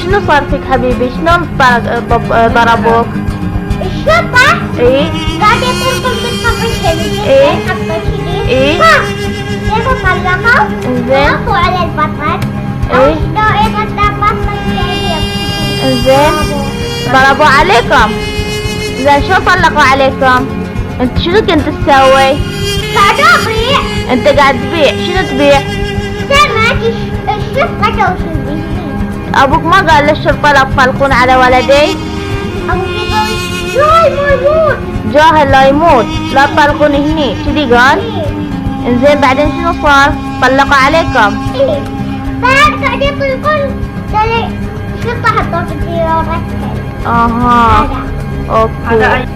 شنو صار فيك حبيبي؟ شلون ضربوك؟ الشرطة ايه قاعد يطلقوا بالخبر كذي إيه؟ حطوا كذي إيه؟ يبقوا طلقوا إنزين. وقفوا على البطل إيه؟ شلون يغدى بطل كذي انزين ضربوا عليكم. زين شو طلقوا عليكم؟ انت شنو كنت تسوي؟ قاعد أبيع انت قاعد تبيع، شنو تبيع؟ سمك الشرطة توصل ابوك ما قال للشرطة لا تطلقون على ولدي؟ أبو يقول جاي موجود جاهل لا يموت، لا تطلقون هني، كذي قال؟ انزين بعدين شنو صار؟ طلقوا عليكم. إيه بعد قاعد يطلقون الشرطة حطوا في الديار اها هذا اوكي.